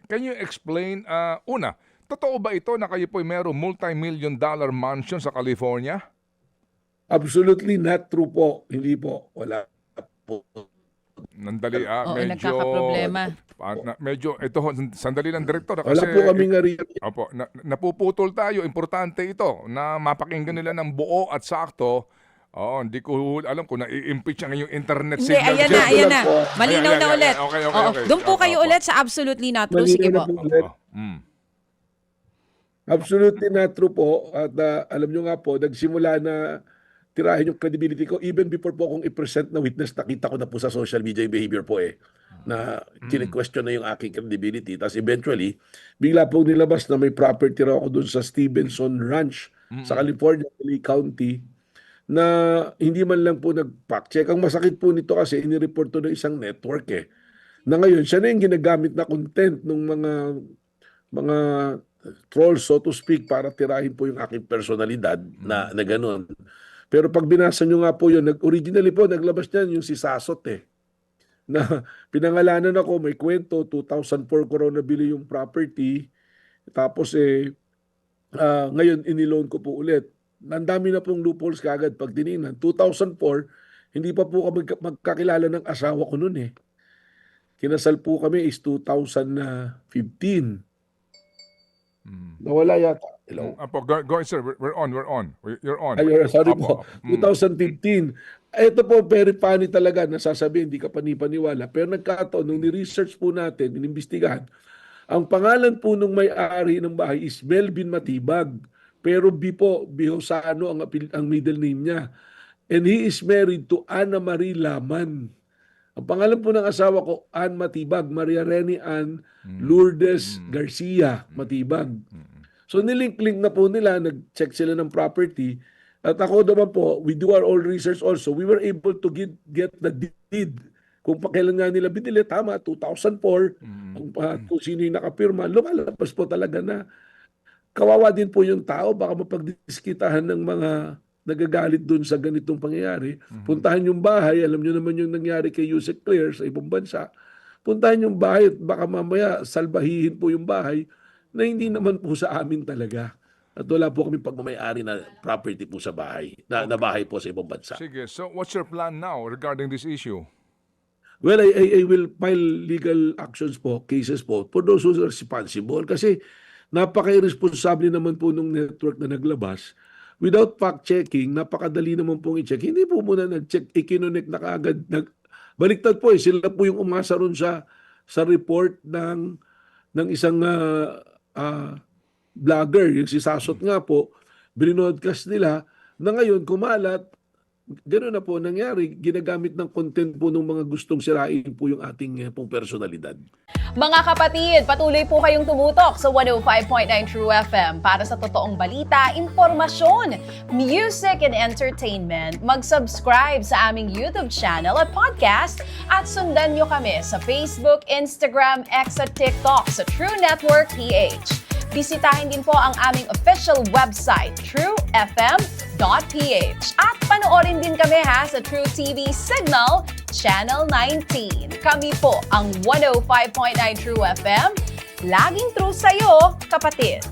Can you explain, una, totoo ba ito na kayo po'y mayroong multi-million-dollar mansion sa California? Absolutely not true po. Hindi po. Wala po. Nandali, Oo, medyo, nagkakaproblema. medyo, ito, sandali lang, Direktor. Wala Kasi, po kaming opo, napuputol tayo. Importante ito na mapakinggan nila ng buo at sakto. Oo, hindi ko alam kung na-i-impeach ang inyong internet Hindi, signal. ayan dyan. na, ayan na. po. Malinaw Ayan, na ayan, ulit. ayan. Okay. Oo, doon po kayo Opo. ulit sa absolutely not true. Sige po. Opo. Absolutely not true po. At alam nyo nga po, nagsimula na tirahin yung credibility ko even before po akong i-present na witness, nakita ko na po sa social media yung behavior po na kine-question na yung aking credibility. Tapos eventually, bigla pong nilabas na may property raw ako doon sa Stevenson Ranch sa California, LA County, na hindi man lang po nag-fact check. Ang masakit po nito kasi inireport to ng isang network na ngayon siya na yung ginagamit na content ng mga trolls, so to speak, para tirahin po yung aking personalidad na gano'n. Pero pag binasa nyo nga po yun, originally po, naglabas niyan yung si Sasot na pinangalanan ako, may kwento, 2004 ko raw nabili yung property, tapos ngayon iniloan ko po ulit. Nandami na pong loopholes kagad pag tinignan. 2004, hindi pa po kami magkakilala ng asawa ko noon Kinasal po kami is 2015. Nawala yata. Hello? Apo, go ahead, sir. We're on. You're on. Sorry Apo. po. 2015. Ito po, very funny talaga. Nasasabihin, hindi ka panipaniwala. Pero nagkataon, nung ni-research po natin, inimbestigahan, ang pangalan po nung may-ari ng bahay is Melvin Matibag. Pero Bihosano ang middle name niya. And he is married to Ana Marie Laman. Ang pangalan po ng asawa ko, Ann Matibag, Maria Reni Ann Lourdes Garcia Matibag. So nilink-link na po nila, nag-check sila ng property. At ako naman po, we do our own research also. We were able to get the deed. Kung kailan nga nila binili, tama, 2004. Kung sino yung nakapirma, lumalabas po talaga na kawawa din po yung tao, baka mapagdiskitahan ng mga nagagalit doon sa ganitong pangyayari. Puntahan yung bahay, alam nyo naman yung nangyari kay Yusek Claire sa ibang bansa. Puntahan yung bahay at baka mamaya salbahihin po yung bahay na hindi naman po sa amin talaga. At wala po kami pagmamayari na property po sa bahay, na bahay po sa ibang bansa. Sige, so what's your plan now regarding this issue? Well, I will file legal actions po, cases po, for those who are responsible. Kasi napaka-irresponsable naman po nung network na naglabas. Without fact-checking, napakadali naman pong i-check. Hindi po muna nag-check, ikinonek na kaagad. Baliktad po sila po yung umasa ron sa report ng isang vlogger, yung si Sasot nga po, binodcast nila na ngayon kumalat. Gano'n na po nangyari, ginagamit ng content po ng mga gustong sirain po yung ating pong personalidad. Mga kapatid, patuloy po kayong tumutok sa 105.9 True FM para sa totoong balita, impormasyon, music and entertainment. Mag-subscribe sa aming YouTube channel at podcast at sundan nyo kami sa Facebook, Instagram, X at TikTok sa True Network PH. Bisitahin din po ang aming official website, truefm.ph. At panoorin din kami sa True TV Signal, Channel 19. Kami po ang 105.9 True FM. Laging true sa'yo, kapatid.